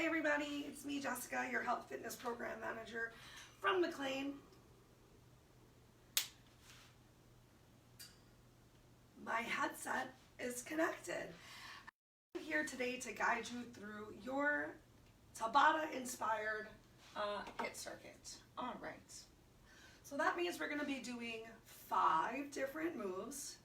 Hi everybody, it's me Jessica, your health fitness program manager from McLean. My headset is connected. I'm here today to guide you through your Tabata Inspired HIIT circuit. All right, so that means we're going to be doing 5 different moves,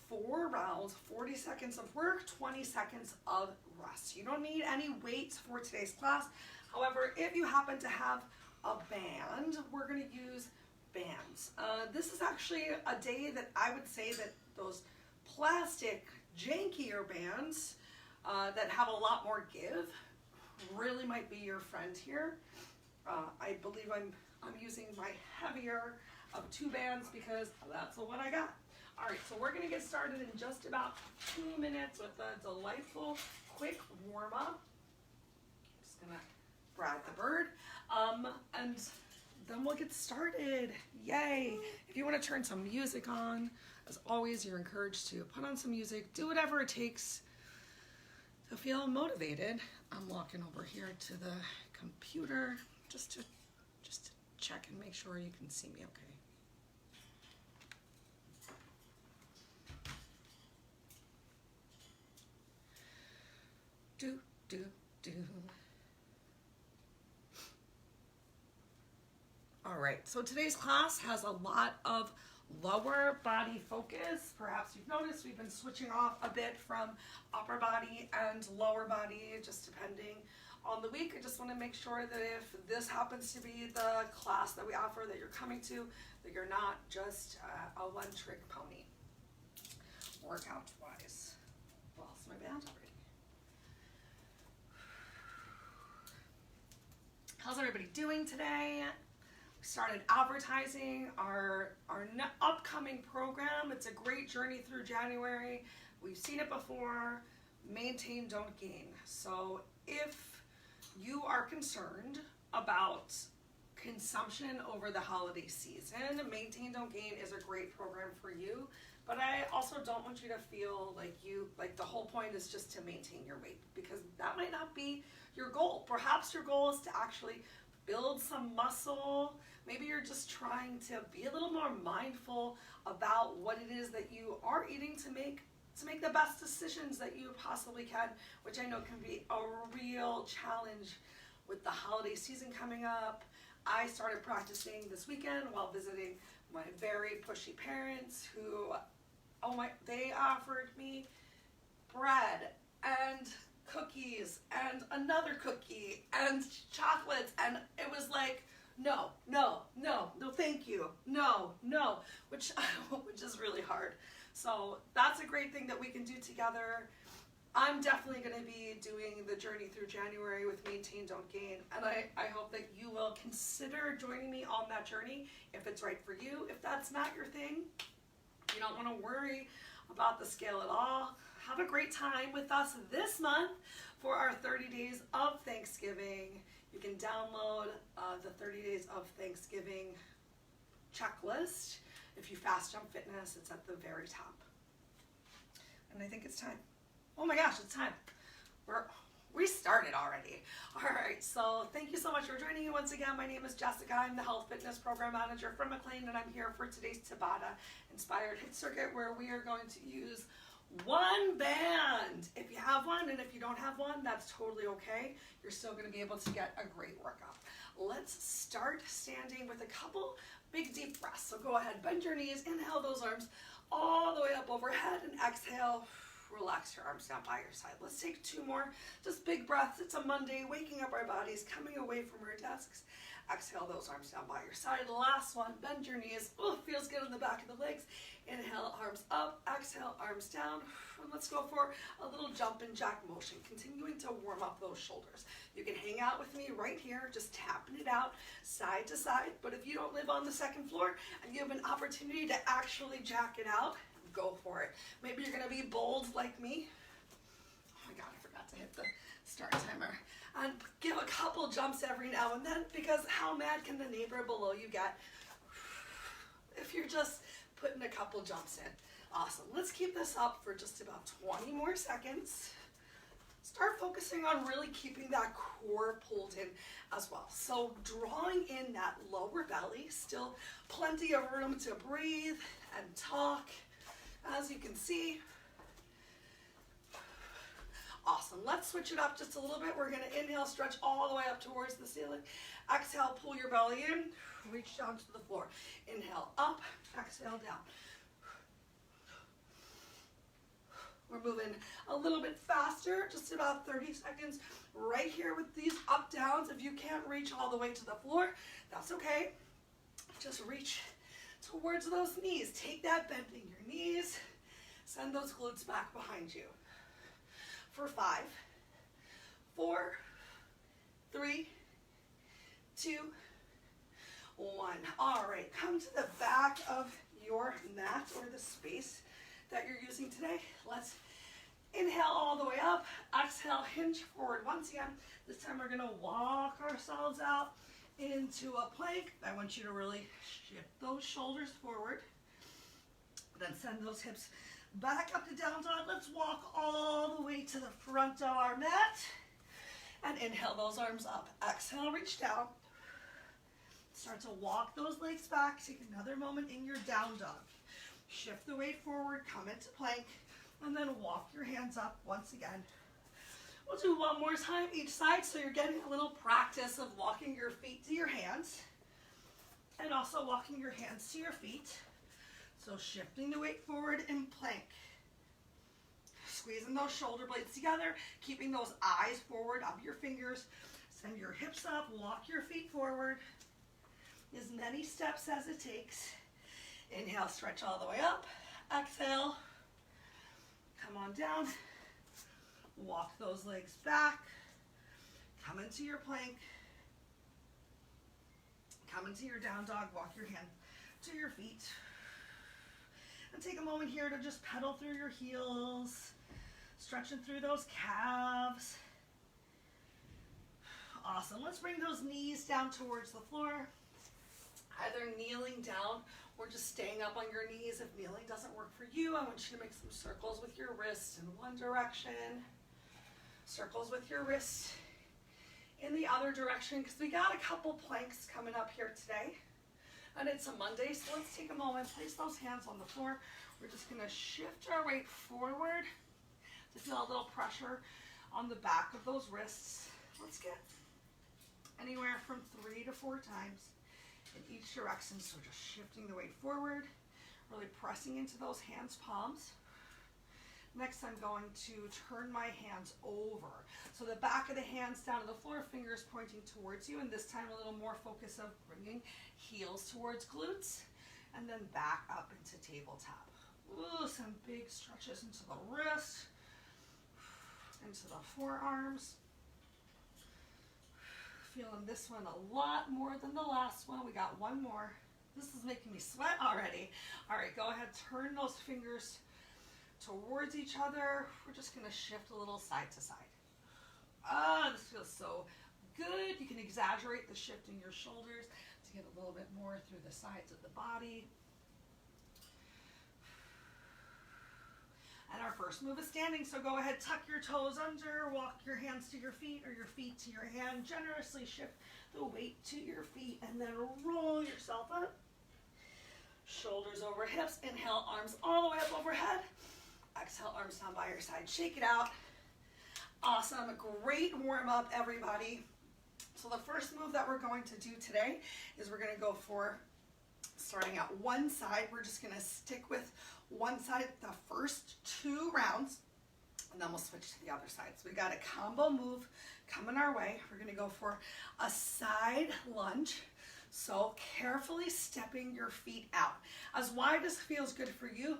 4 rounds, 40 seconds of work, 20 seconds of rest. You don't need any weights for today's class. However, if you happen to have a band, we're going to use bands. This is actually a day that I would say that those plastic jankier bands that have a lot more give really might be your friend here. I believe I'm using my heavier of 2 bands because that's what I got. All right, so we're going to get started in just about 2 minutes with a delightful, quick warm-up. Just going to brag the bird, and then we'll get started. Yay! If you want to turn some music on, as always, you're encouraged to put on some music. Do whatever it takes to feel motivated. I'm walking over here to the computer just to check and make sure you can see me okay. All right, so today's class has a lot of lower body focus. Perhaps you've noticed we've been switching off a bit from upper body and lower body, just depending on the week. I just want to make sure that if this happens to be the class that we offer that you're coming to, that you're not just a one-trick pony. Workout-wise. Lost my band already. How's everybody doing today? We started advertising our upcoming program. It's a great journey through January. We've seen it before. Maintain, don't gain. So if you are concerned about consumption over the holiday season, Maintain, don't gain is a great program for you. But I also don't want you to feel like the whole point is just to maintain your weight, because that might not be your goal. Perhaps your goal is to actually build some muscle. Maybe you're just trying to be a little more mindful about what it is that you are eating to make the best decisions that you possibly can, which I know can be a real challenge with the holiday season coming up. I started practicing this weekend while visiting my very pushy parents who, they offered me bread and cookies and another cookie and chocolates, and it was like, no, thank you, no, which is really hard. So that's a great thing that we can do together. I'm definitely going to be doing the journey through January with Maintain, Don't Gain, and I hope that you will consider joining me on that journey if it's right for you. If that's not your thing, you don't want to worry about the scale at all. Have a great time with us this month for our 30 days of Thanksgiving. You can download the 30 days of Thanksgiving checklist. If you fast jump fitness, it's at the very top. And I think it's time. Oh my gosh, it's time. We started already. All right, so thank you so much for joining me once again. My name is Jessica. I'm the health fitness program manager from McLean, and I'm here for today's Tabata Inspired HIIT circuit, where we are going to use 1 band. If you have one, and if you don't have one, that's totally okay. You're still going to be able to get a great workout. Let's start standing with a couple big deep breaths. So go ahead, bend your knees, inhale those arms all the way up overhead, and exhale. Relax your arms down by your side. Let's take 2 more, just big breaths. It's a Monday, waking up our bodies, coming away from our desks. Exhale those arms down by your side. Last one, bend your knees. Oh, feels good in the back of the legs. Inhale, arms up. Exhale, arms down. And let's go for a little jump and jack motion, continuing to warm up those shoulders. You can hang out with me right here, just tapping it out side to side. But if you don't live on the 2nd floor and you have an opportunity to actually jack it out, go for it. Maybe you're going to be bold like me. Oh my God, I forgot to hit the start timer. And give a couple jumps every now and then, because how mad can the neighbor below you get if you're just putting a couple jumps in? Awesome. Let's keep this up for just about 20 more seconds. Start focusing focusing on really keeping that core pulled in as well. So drawing in that lower belly, still plenty of room to breathe and talk. As you can see, awesome. Let's switch it up just a little bit. We're going to inhale, stretch all the way up towards the ceiling. Exhale, pull your belly in, reach down to the floor. Inhale up, exhale down. We're moving a little bit faster, just about 30 seconds right here with these up downs. If you can't reach all the way to the floor, that's okay. Just reach towards those knees. Take that bend in your knees. Send those glutes back behind you. For 5, 4, 3, 2, 1. All right, come to the back of your mat or the space that you're using today. Let's inhale all the way up. Exhale, hinge forward once again. This time we're gonna walk ourselves out into a plank. I want you to really shift those shoulders forward. Then send those hips back up to down dog. Let's walk all the way to the front of our mat. And inhale those arms up. Exhale, reach down. Start to walk those legs back. Take another moment in your down dog. Shift the weight forward, come into plank, and then walk your hands up once again. We'll do one more time each side, so you're getting a little practice of walking your feet to your hands and also walking your hands to your feet. So shifting the weight forward in plank. Squeezing those shoulder blades together, keeping those eyes forward of your fingers. Send your hips up, walk your feet forward. As many steps as it takes. Inhale, stretch all the way up. Exhale, come on down. Walk those legs back. Come into your plank. Come into your down dog. Walk your hand to your feet. And take a moment here to just pedal through your heels. Stretching through those calves. Awesome. Let's bring those knees down towards the floor. Either kneeling down or just staying up on your knees. If kneeling doesn't work for you, I want you to make some circles with your wrists in one direction. Circles with your wrist in the other direction, because we got a couple planks coming up here today. And it's a Monday, so let's take a moment, place those hands on the floor. We're just gonna shift our weight forward to feel a little pressure on the back of those wrists. Let's get anywhere from 3 to 4 times in each direction. So just shifting the weight forward, really pressing into those hands' palms. Next, I'm going to turn my hands over. So the back of the hands down to the floor, fingers pointing towards you, and this time a little more focus of bringing heels towards glutes, and then back up into tabletop. Ooh, some big stretches into the wrist, into the forearms. Feeling this one a lot more than the last one. We got one more. This is making me sweat already. All right, go ahead, turn those fingers towards each other. We're just gonna shift a little side to side. This feels so good. You can exaggerate the shift in your shoulders to get a little bit more through the sides of the body. And our first move is standing, so go ahead, tuck your toes under, walk your hands to your feet or your feet to your hand. Generously shift the weight to your feet and then roll yourself up. Shoulders over hips. Inhale, arms all the way up overhead. Exhale, arms down by your side. Shake it out. Awesome. Great warm up, everybody. So the first move that we're going to do today is we're going to go for starting out one side. We're just going to stick with one side the first 2 rounds, and then we'll switch to the other side. So we got a combo move coming our way. We're going to go for a side lunge. So carefully stepping your feet out as wide as feels good for you,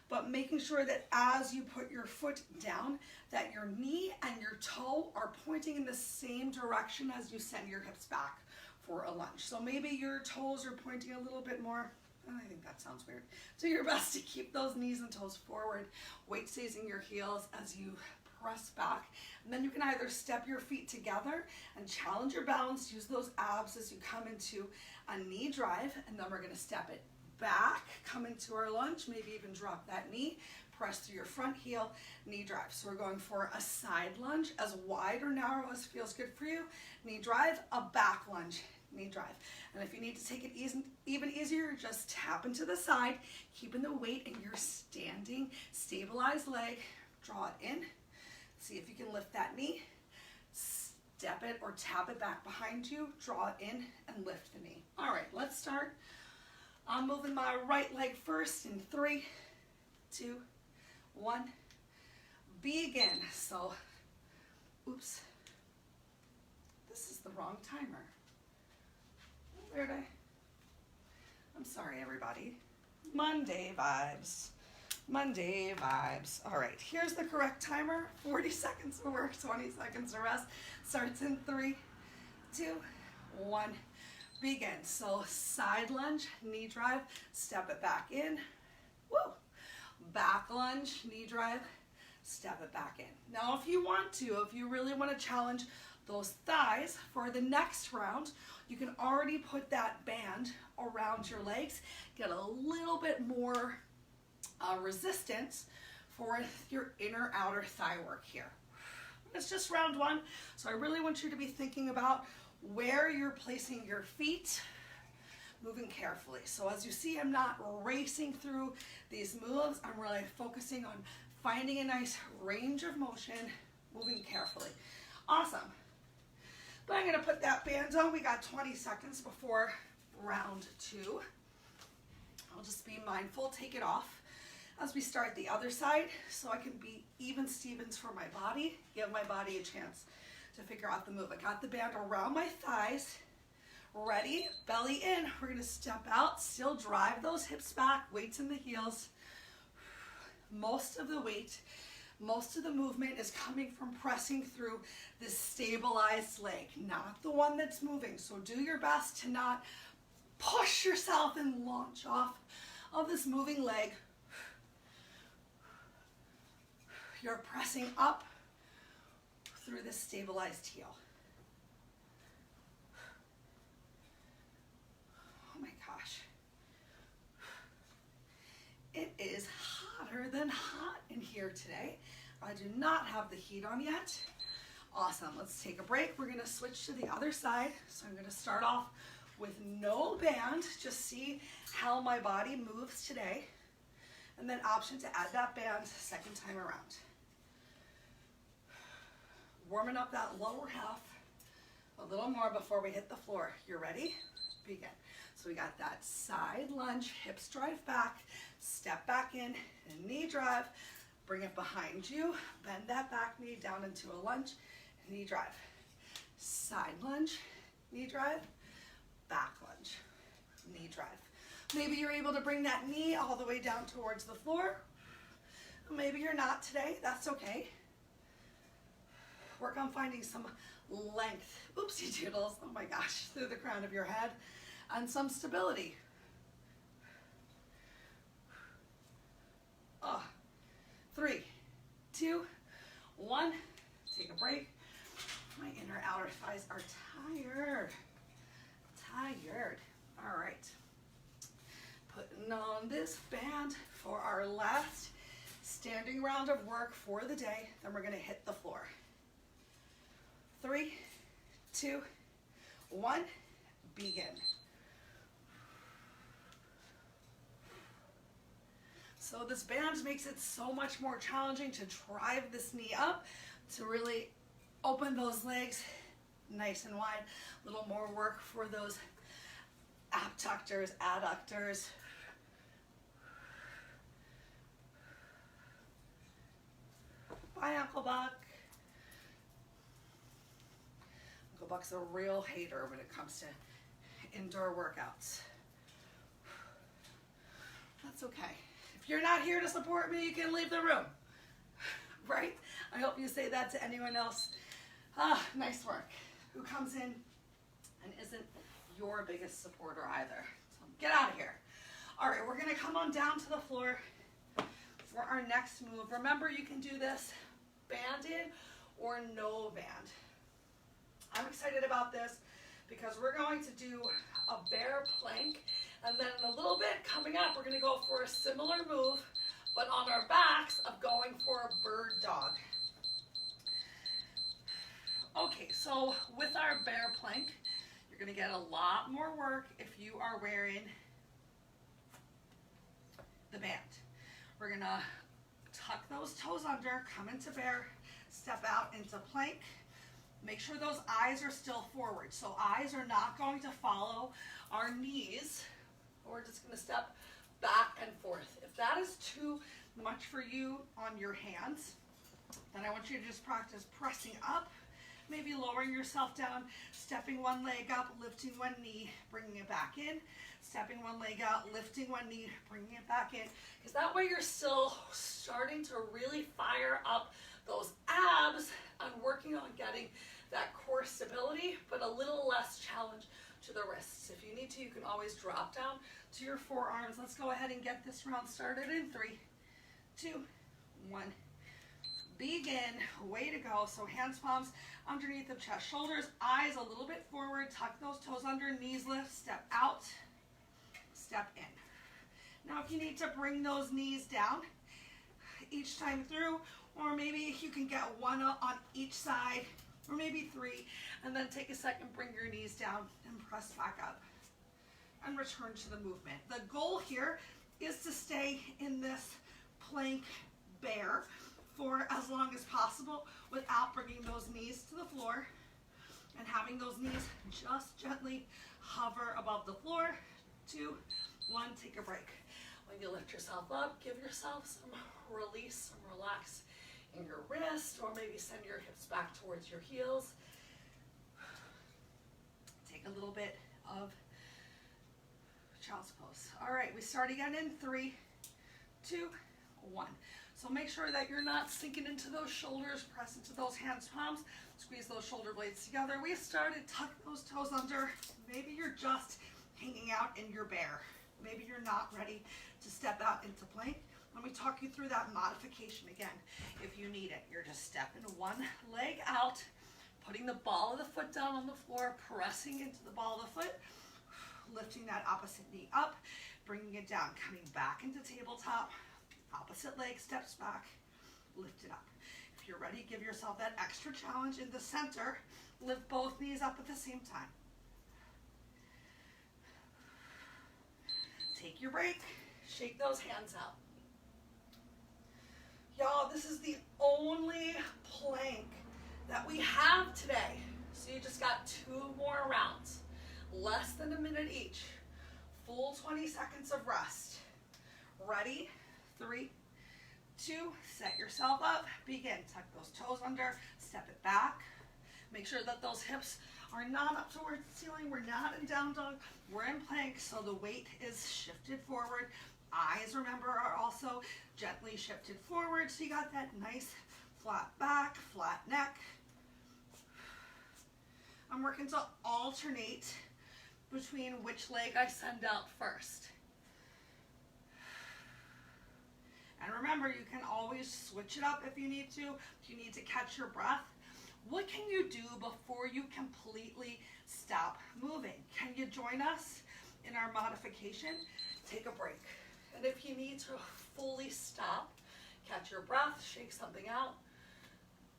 but making sure that as you put your foot down, that your knee and your toe are pointing in the same direction as you send your hips back for a lunge. So maybe your toes are pointing a little bit more. I think that sounds weird. Do your best to keep those knees and toes forward. Weight stays in your heels as you press back. And then you can either step your feet together and challenge your balance, use those abs as you come into a knee drive, and then we're gonna step it back, come into our lunge, maybe even drop that knee, press through your front heel, knee drive. So we're going for a side lunge, as wide or narrow as feels good for you, knee drive, a back lunge, knee drive. And if you need to take it even easier, just tap into the side, keeping the weight in your standing, stabilized leg, draw it in. See if you can lift that knee, step it or tap it back behind you, draw it in and lift the knee. All right, let's start. I'm moving my right leg first in 3, 2, 1, begin. So, oops, this is the wrong timer. Where'd I'm sorry, everybody. Monday vibes. Monday vibes. All right, here's the correct timer. 40 seconds of work, 20 seconds of rest. Starts in 3, 2, 1, begin. So side lunge, knee drive, step it back in. Woo! Back lunge, knee drive, step it back in. Now if you want to, if you really want to challenge those thighs for the next round, you can already put that band around your legs, get a little bit more resistance for your inner outer thigh work here. It's just round 1, so I really want you to be thinking about where you're placing your feet, moving carefully. So as you see, I'm not racing through these moves. I'm really focusing on finding a nice range of motion, moving carefully. Awesome. But I'm going to put that band on. We got 20 seconds before round 2. I'll just be mindful, take it off as we start the other side so I can be even Stevens for my body, give my body a chance to figure out the move. I got the band around my thighs. Ready, belly in. We're going to step out, still drive those hips back, weights in the heels. Most of the weight, most of the movement is coming from pressing through this stabilized leg, not the one that's moving. So do your best to not push yourself and launch off of this moving leg. You're pressing up through this stabilized heel. Oh my gosh. It is hotter than hot in here today. I do not have the heat on yet. Awesome, let's take a break. We're gonna switch to the other side. So I'm gonna start off with no band, just see how my body moves today. And then option to add that band second time around. Warming up that lower half a little more before we hit the floor. You ready? Begin. So we got that side lunge, hips drive back, step back in, and knee drive. Bring it behind you, bend that back knee down into a lunge, knee drive. Side lunge, knee drive, back lunge, knee drive. Maybe you're able to bring that knee all the way down towards the floor. Maybe you're not today, that's okay. Work on finding some length, oopsie doodles, oh my gosh, through the crown of your head, and some stability. 3, 2, 1, take a break. My inner outer thighs are tired. All right. Putting on this band for our last standing round of work for the day. Then we're gonna hit the floor. 3, 2, 1, begin. So this band makes it so much more challenging to drive this knee up, to really open those legs nice and wide. A little more work for those abductors, adductors. Bye, Uncle Buck. Uncle Buck's a real hater when it comes to indoor workouts. That's okay. If you're not here to support me, you can leave the room, right? I hope you say that to anyone else. Nice work. Who comes in and isn't your biggest supporter either. So get out of here. All right, we're gonna come on down to the floor for our next move. Remember, you can do this banded or no band. I'm excited about this because we're going to do a bear plank, and then in a little bit coming up, we're gonna go for a similar move, but on our backs of going for a bird dog. Okay, so with our bear plank, you're gonna get a lot more work if you are wearing the band. We're gonna tuck those toes under, come into bear, step out into plank. Make sure those eyes are still forward. So eyes are not going to follow our knees. We're just gonna step back and forth. If that is too much for you on your hands, then I want you to just practice pressing up, maybe lowering yourself down, stepping one leg up, lifting one knee, bringing it back in, stepping one leg out, lifting one knee, bringing it back in, because that way you're still starting to really fire up those abs and working on getting that core stability, but a little less challenge to the wrists. If you need to, you can always drop down to your forearms. Let's go ahead and get this round started in 3, 2, 1. Begin. Way to go. So hands, palms underneath the chest, shoulders, eyes a little bit forward, tuck those toes under, knees lift, step out, step in. Now if you need to bring those knees down each time through, or maybe you can get one on each side, or maybe 3, and then take a second, bring your knees down and press back up and return to the movement. The goal here is to stay in this plank bear for as long as possible without bringing those knees to the floor and having those knees just gently hover above the floor. 2, 1, take a break. When you lift yourself up, give yourself some release, some relax in your wrist, or maybe send your hips back towards your heels. Take a little bit of child's pose. All right, we start again in 3, 2, 1. So make sure that you're not sinking into those shoulders, press into those hands, palms, squeeze those shoulder blades together. We started, tuck those toes under. Maybe you're just hanging out in your bear. Maybe you're not ready to step out into plank. Let me talk you through that modification again. If you need it, you're just stepping one leg out, putting the ball of the foot down on the floor, pressing into the ball of the foot, lifting that opposite knee up, bringing it down, coming back into tabletop, opposite leg steps back, lift it up. If you're ready, give yourself that extra challenge in the center. Lift both knees up at the same time. Take your break, shake those hands out. Y'all, this is the only plank that we have today. So you just got 2 more rounds, less than a minute each. Full 20 seconds of rest. Ready? 3, 2, set yourself up, begin. Tuck those toes under, step it back. Make sure that those hips are not up towards the ceiling. We're not in down dog, we're in plank, so the weight is shifted forward. Eyes, remember, are also gently shifted forward, so you got that nice flat back, flat neck. I'm working to alternate between which leg I send out first. And remember, you can always switch it up if you need to. If you need to catch your breath, what can you do before you completely stop moving? Can you join us in our modification? Take a break. And if you need to fully stop, catch your breath, shake something out,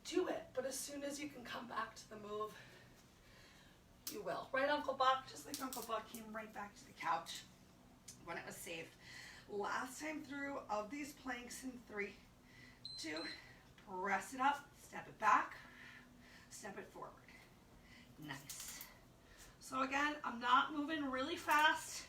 do it. But as soon as you can come back to the move, you will. Right, Uncle Buck? Just like Uncle Buck came right back to the couch when it was safe. Last time through of these planks in 3, 2, press it up, step it back, step it forward. Nice. So again, I'm not moving really fast.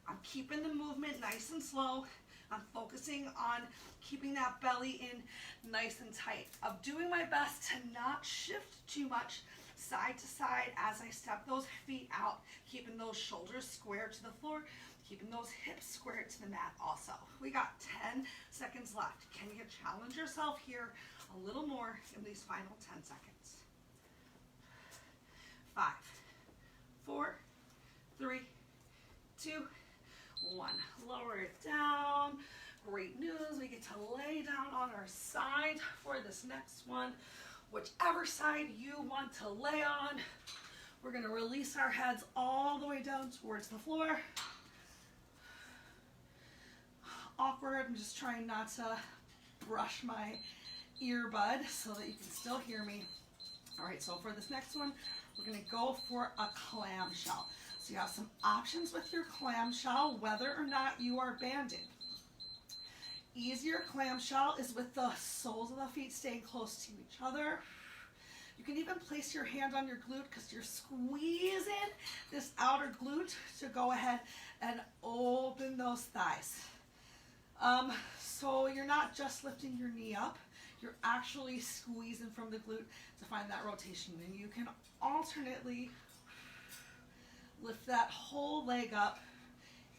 I'm keeping the movement nice and slow. I'm focusing on keeping that belly in nice and tight. I'm doing my best to not shift too much side to side as I step those feet out, keeping those shoulders square to the floor, keeping those hips square to the mat also. We got 10 seconds left. Can you challenge yourself here a little more in these final 10 seconds? 5, 4, 3, 2, 1. Lower it down. Great news. We get to lay down on our side for this next one. Whichever side you want to lay on. We're going to release our heads all the way down towards the floor. awkward. I'm just trying not to brush my earbud so that you can still hear me. All right, so for this next one, we're gonna go for a clamshell. So you have some options with your clamshell, whether or not you are banded. Easier clamshell is with the soles of the feet staying close to each other. You can even place your hand on your glute because you're squeezing this outer glute to go ahead and open those thighs. So you're not just lifting your knee up, you're actually squeezing from the glute to find that rotation. And you can alternately lift that whole leg up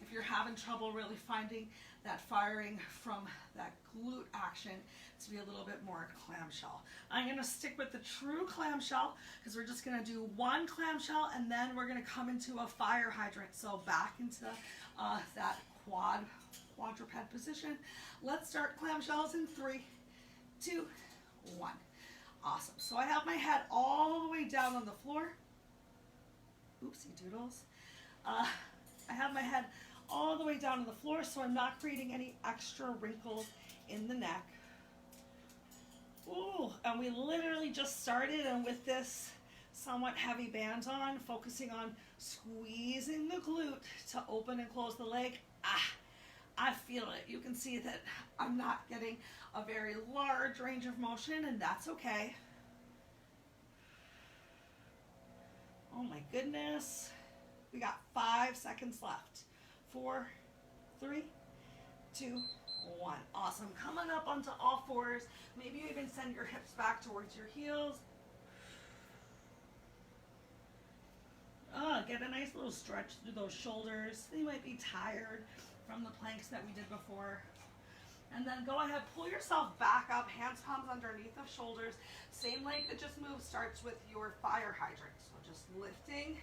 if you're having trouble really finding that firing from that glute action to be a little bit more clamshell. I'm going to stick with the true clamshell because we're just going to do one clamshell and then we're going to come into a fire hydrant. So back into that quadruped position. Let's start clamshells in 3, 2, 1. Awesome. So I have my head all the way down on the floor. Oopsie doodles. I have my head all the way down on the floor so I'm not creating any extra wrinkles in the neck. Ooh, and we literally just started, and with this somewhat heavy band on, focusing on squeezing the glute to open and close the leg. I feel it. You can see that I'm not getting a very large range of motion, and that's okay. Oh my goodness. We got 5 seconds left. 4, 3, 2, 1. Awesome. Coming up onto all fours. Maybe you even send your hips back towards your heels. Get a nice little stretch through those shoulders. You might be tired from the planks that we did before. And then go ahead, pull yourself back up, hands, palms underneath the shoulders. Same leg that just moved starts with your fire hydrant. So just lifting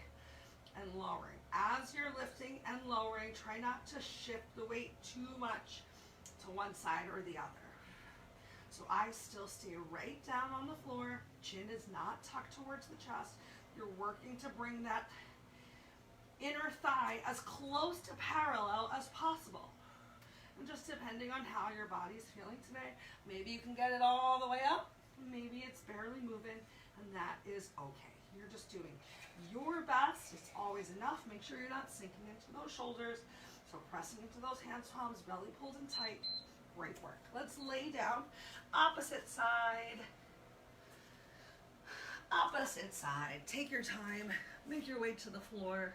and lowering. As you're lifting and lowering, try not to shift the weight too much to one side or the other. So I still stay right down on the floor. Chin is not tucked towards the chest. You're working to bring that inner thigh as close to parallel as possible. And just depending on how your body's feeling today, maybe you can get it all the way up, maybe it's barely moving, and that is okay. You're just doing your best. It's always enough. Make sure you're not sinking into those shoulders. So pressing into those hands, palms, belly pulled in tight. Great work. Let's lay down. Opposite side. Opposite side. Take your time. Make your way to the floor.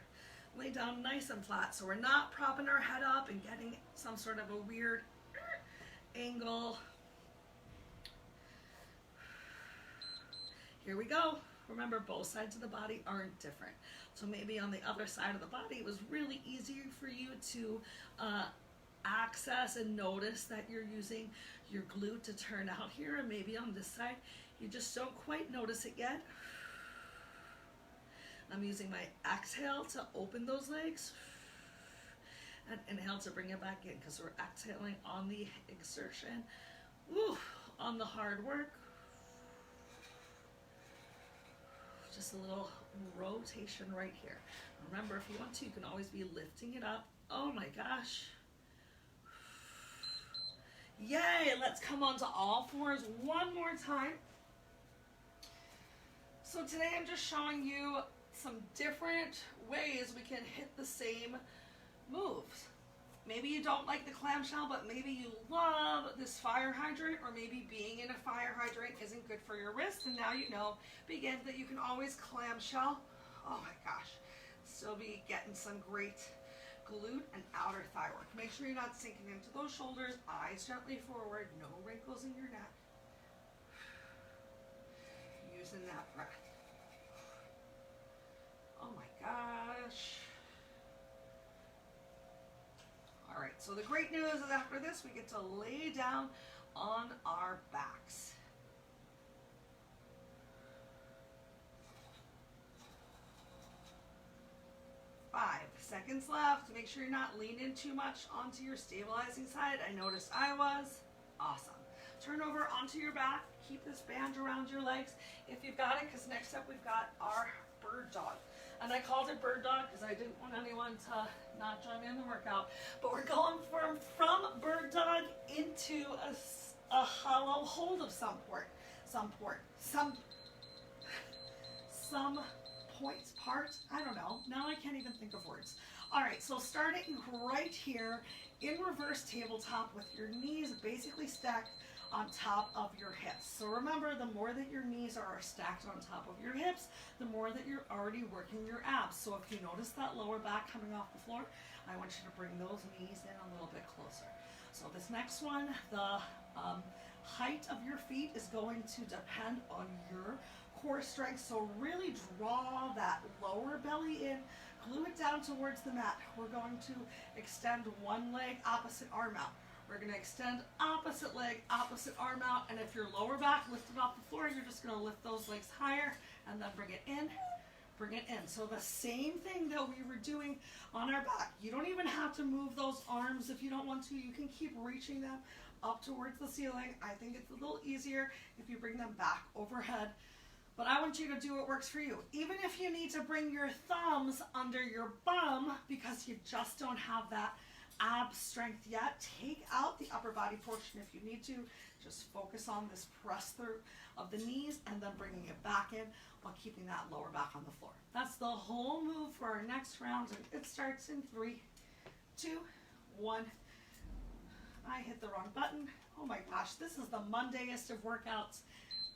Lay down nice and flat so we're not propping our head up and getting some sort of a weird angle. Here we go. Remember, both sides of the body aren't different. So maybe on the other side of the body, it was really easy for you to access and notice that you're using your glute to turn out here. And maybe on this side, you just don't quite notice it yet. I'm using my exhale to open those legs and inhale to bring it back in because we're exhaling on the exertion, on the hard work. Just a little rotation right here. Remember, if you want to, you can always be lifting it up. Oh my gosh. Yay, let's come onto all fours one more time. So today I'm just showing you some different ways we can hit the same moves. Maybe you don't like the clamshell, but maybe you love this fire hydrant, or maybe being in a fire hydrant isn't good for your wrist, and now you know, begin that you can always clamshell. Oh my gosh, still be getting some great glute and outer thigh work. Make sure you're not sinking into those shoulders, eyes gently forward, no wrinkles in your neck. Using that breath. Oh my gosh. All right, so the great news is after this, we get to lay down on our backs. Five seconds left. Make sure you're not leaning too much onto your stabilizing side. I noticed I was. Awesome. Turn over onto your back. Keep this band around your legs if you've got it, because next up we've got our bird dog. And I called it bird dog because I didn't want anyone to not join me in the workout. But we're going from bird dog into a hollow hold of some part. I don't know. Now I can't even think of words. All right, so starting right here in reverse tabletop with your knees basically stacked on top of your hips. So remember, the more that your knees are stacked on top of your hips, the more that you're already working your abs. So if you notice that lower back coming off the floor, I want you to bring those knees in a little bit closer. So this next one, the height of your feet is going to depend on your core strength. So really draw that lower belly in, glue it down towards the mat. We're going to extend one leg, opposite arm out. We're going to extend opposite leg, opposite arm out. And if your lower back lifted off the floor, you're just going to lift those legs higher and then bring it in, bring it in. So the same thing that we were doing on our back. You don't even have to move those arms if you don't want to. You can keep reaching them up towards the ceiling. I think it's a little easier if you bring them back overhead. But I want you to do what works for you. Even if you need to bring your thumbs under your bum because you just don't have that ab strength yet, take out the upper body portion if you need to. Just focus on this press through of the knees and then bringing it back in while keeping that lower back on the floor. That's the whole move for our next round, and it starts in 3, 2, 1. I hit the wrong button. Oh my gosh, this is the Mondayest of workouts.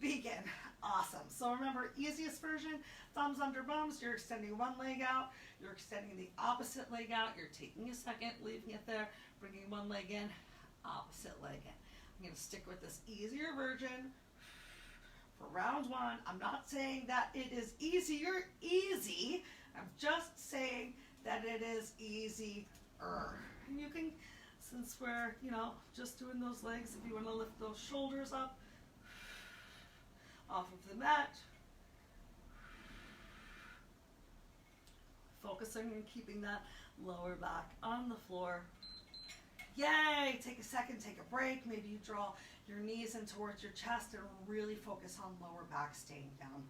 Begin. Awesome. So remember, easiest version, thumbs under bums. You're extending one leg out. You're extending the opposite leg out. You're taking a second, leaving it there, bringing one leg in, opposite leg in. I'm going to stick with this easier version for round 1. I'm not saying that it is easy. I'm just saying that it is easier. And you can, since we're, just doing those legs, if you want to lift those shoulders up off of the mat, focusing on keeping that lower back on the floor. Yay! Take a second, take a break. Maybe you draw your knees in towards your chest and really focus on lower back staying down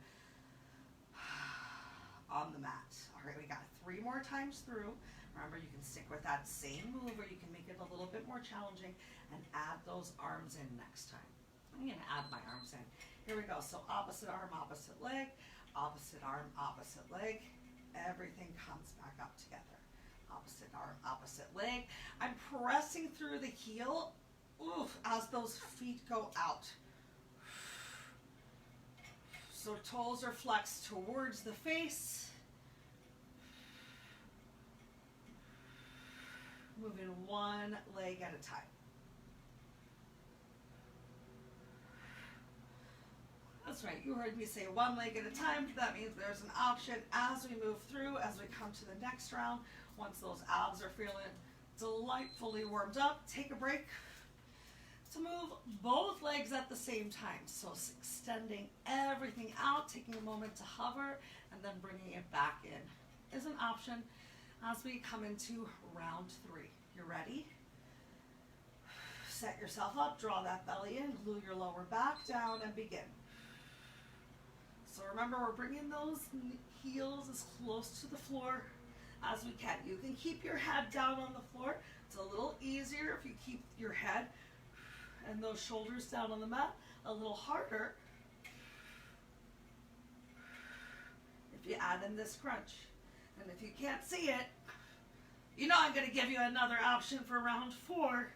on the mat. All right, we got 3 more times through. Remember, you can stick with that same move, or you can make it a little bit more challenging and add those arms in next time. I'm going to add my arms in. Here we go. So opposite arm, opposite leg, opposite arm, opposite leg. Everything comes back up together. Opposite arm, opposite leg. I'm pressing through the heel, as those feet go out. So toes are flexed towards the face. Moving one leg at a time. That's right, you heard me say one leg at a time. That means there's an option as we move through, as we come to the next round. Once those abs are feeling delightfully warmed up, take a break to move both legs at the same time. So extending everything out, taking a moment to hover, and then bringing it back in is an option as we come into round 3. You ready? Set yourself up, draw that belly in, glue your lower back down, and begin. So remember, we're bringing those heels as close to the floor as we can. You can keep your head down on the floor. It's a little easier if you keep your head and those shoulders down on the mat. A little harder if you add in this crunch. And if you can't see it, I'm going to give you another option for round 4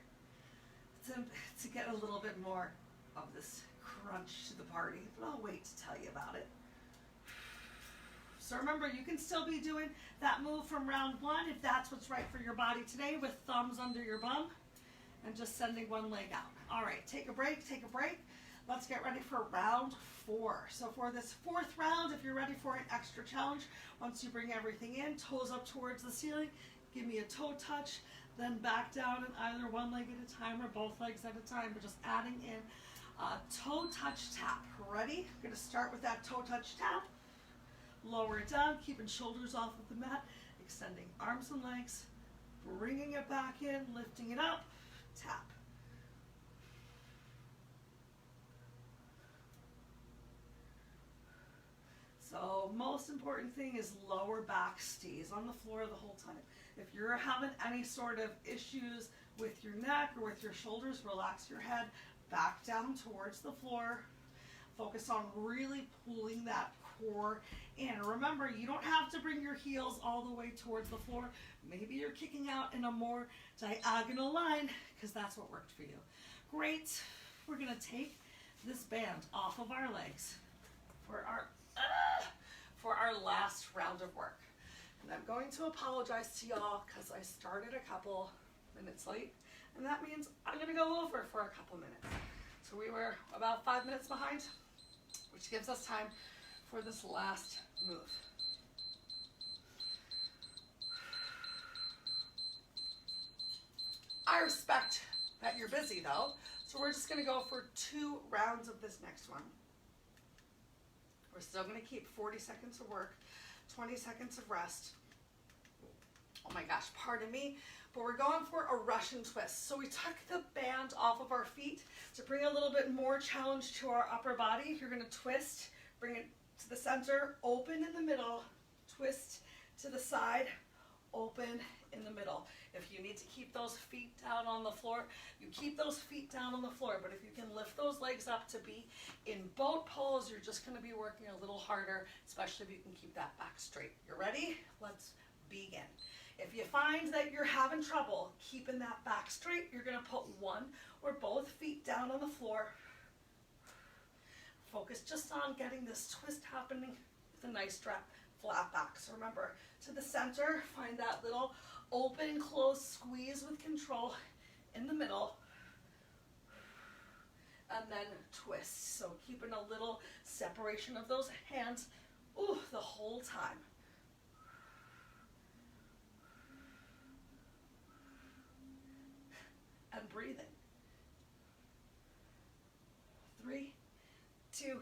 to get a little bit more of this crunch to the party, but I'll wait to tell you about it. So remember, you can still be doing that move from round 1 if that's what's right for your body today, with thumbs under your bum and just sending one leg out. All right, take a break. Let's get ready for round 4. So for this 4th round, if you're ready for an extra challenge, once you bring everything in, toes up towards the ceiling, give me a toe touch, then back down in either one leg at a time or both legs at a time, but just adding in toe touch tap. Ready? I'm going to start with that toe touch tap. Lower it down, keeping shoulders off of the mat, extending arms and legs, bringing it back in, lifting it up, tap. So So most important thing is lower back stays on the floor the whole time. If you're having any sort of issues with your neck or with your shoulders, relax your head back down towards the floor. Focus on really pulling that core in. Remember, you don't have to bring your heels all the way towards the floor. Maybe you're kicking out in a more diagonal line because that's what worked for you. Great. We're going to take this band off of our legs for our last round of work. And I'm going to apologize to y'all because I started a couple minutes late, and that means I'm going to go over for a couple minutes. So we were about 5 minutes behind, which gives us time for this last move. I respect that you're busy though, so we're just going to go for 2 rounds of this next one. We're still going to keep 40 seconds of work, 20 seconds of rest. Oh my gosh, pardon me, but we're going for a Russian twist. So we took the band off of our feet to bring a little bit more challenge to our upper body. You're going to twist, bring it to the center, open in the middle, twist to the side, open in the middle. If you need to keep those feet down on the floor, you keep those feet down on the floor. But if you can lift those legs up to be in boat pose, you're just going to be working a little harder, especially if you can keep that back straight. You ready? Let's begin. If you find that you're having trouble keeping that back straight, you're going to put one or both feet down on the floor. Focus just on getting this twist happening with a nice flat back. So remember, to the center, find that little open, close squeeze with control in the middle, and then twist. So keeping a little separation of those hands the whole time. And breathing. 3, 2,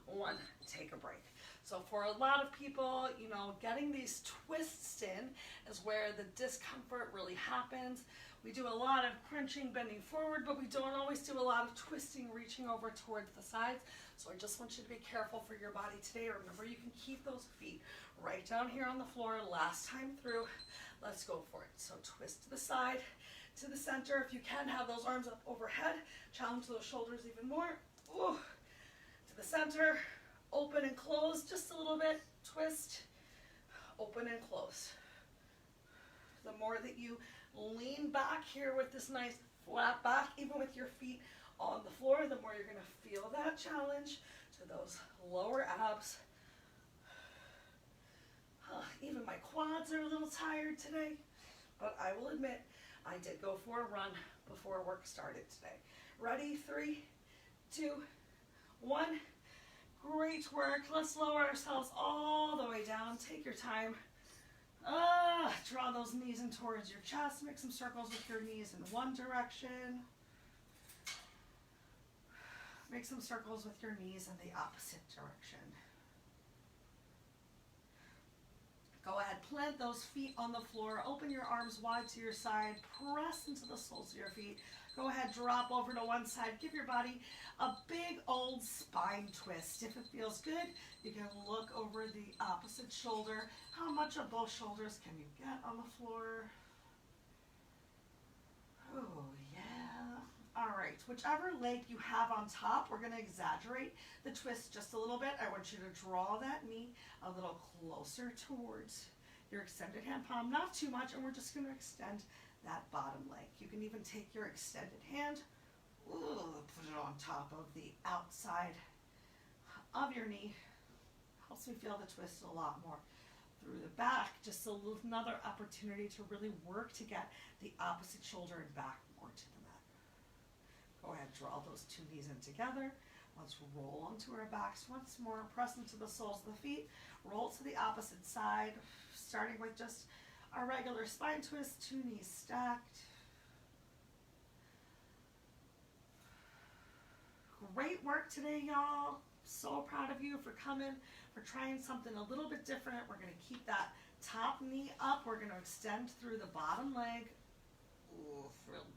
1, take a break. So for a lot of people, you know, getting these twists in is where the discomfort really happens. We do a lot of crunching, bending forward, but we don't always do a lot of twisting, reaching over towards the sides. So I just want you to be careful for your body today. Remember, you can keep those feet right down here on the floor. Last time through, let's go for it. So twist to the side, to the center. If you can, have those arms up overhead. Challenge those shoulders even more. Ooh. To the center. Open and close just a little bit, twist, open and close. The more that you lean back here with this nice flat back, even with your feet on the floor, the more you're going to feel that challenge to those lower abs. Even my quads are a little tired today, but I will admit I did go for a run before work started today. Ready? 3, 2, 1. Great work. Let's lower ourselves all the way down. Take your time. Draw those knees in towards your chest. Make some circles with your knees in one direction. Make some circles with your knees in the opposite direction. Go ahead, plant those feet on the floor. Open your arms wide to your side. Press into the soles of your feet. Go ahead, drop over to one side. Give your body a big old spine twist. If it feels good, you can look over the opposite shoulder. How much of both shoulders can you get on the floor? Oh, yeah. All right, whichever leg you have on top, we're going to exaggerate the twist just a little bit. I want you to draw that knee a little closer towards your extended hand palm, not too much, and we're just going to extend that bottom leg. You can even take your extended hand, put it on top of the outside of your knee. Helps me feel the twist a lot more through the back. Just another opportunity to really work to get the opposite shoulder and back more to the mat. Go ahead, draw those 2 knees in together. Let's roll onto our backs once more. Press into the soles of the feet. Roll to the opposite side, starting with just our regular spine twist, 2 knees stacked. Great work today, y'all. So proud of you for coming, for trying something a little bit different. We're going to keep that top knee up. We're going to extend through the bottom leg.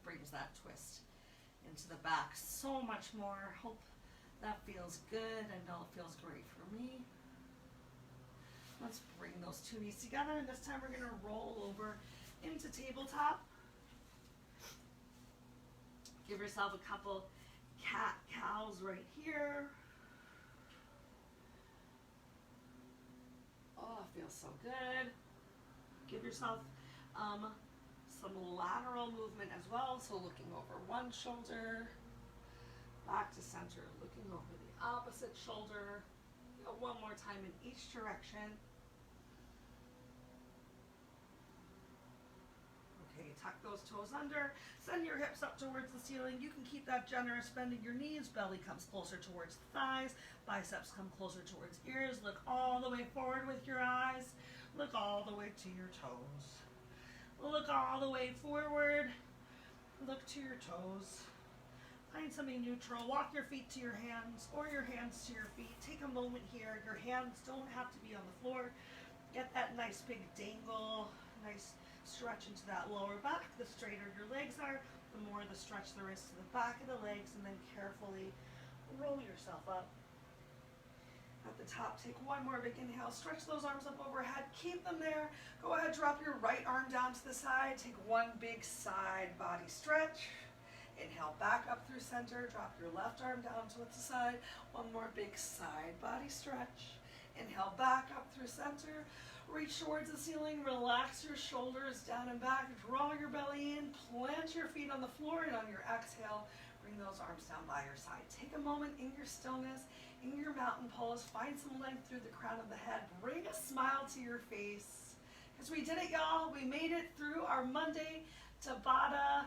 Brings that twist into the back so much more. Hope that feels good. I know it feels great for me. Let's bring those two knees together, and this time we're gonna roll over into tabletop. Give yourself a couple cat-cows right here. Oh, it feels so good. Give yourself some lateral movement as well. So looking over one shoulder, back to center, looking over the opposite shoulder. One more time in each direction. Okay, tuck those toes under. Send your hips up towards the ceiling. You can keep that generous bend in your knees. Belly comes closer towards the thighs. Biceps come closer towards ears. Look all the way forward with your eyes. Look all the way to your toes. Look all the way forward. Look to your toes. Find something neutral. Walk your feet to your hands or your hands to your feet. Take a moment here. Your hands don't have to be on the floor. Get that nice big dangle. Nice stretch into that lower back. The straighter your legs are, the more the stretch there is to the back of the legs, and then carefully roll yourself up. At the top, take one more big inhale. Stretch those arms up overhead. Keep them there. Go ahead, drop your right arm down to the side. Take one big side body stretch. Inhale back up through center. Drop your left arm down to the side. One more big side body stretch. Inhale back up through center. Reach towards the ceiling. Relax your shoulders down and back. Draw your belly in. Plant your feet on the floor, and on your exhale, bring those arms down by your side. Take a moment in your stillness, in your mountain pose. Find some length through the crown of the head. Bring a smile to your face. Because we did it, y'all. We made it through our Monday Tabata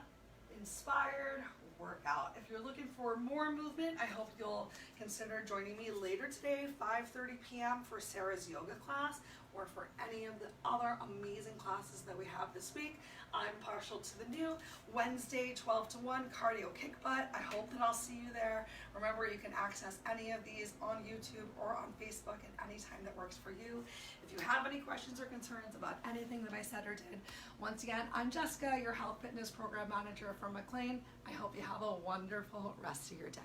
Inspired workout. If you're looking for more movement, I hope you'll consider joining me later today, 5:30 p.m. for Sarah's yoga class, or for any of the other amazing classes that we have this week. I'm partial to the new Wednesday 12 to 1 cardio kick butt. I hope that I'll see you there. Remember, you can access any of these on YouTube or on Facebook at any time that works for you. If you have any questions or concerns about anything that I said or did, once again, I'm Jessica, your health fitness program manager from McLean. I hope you have a wonderful rest of your day.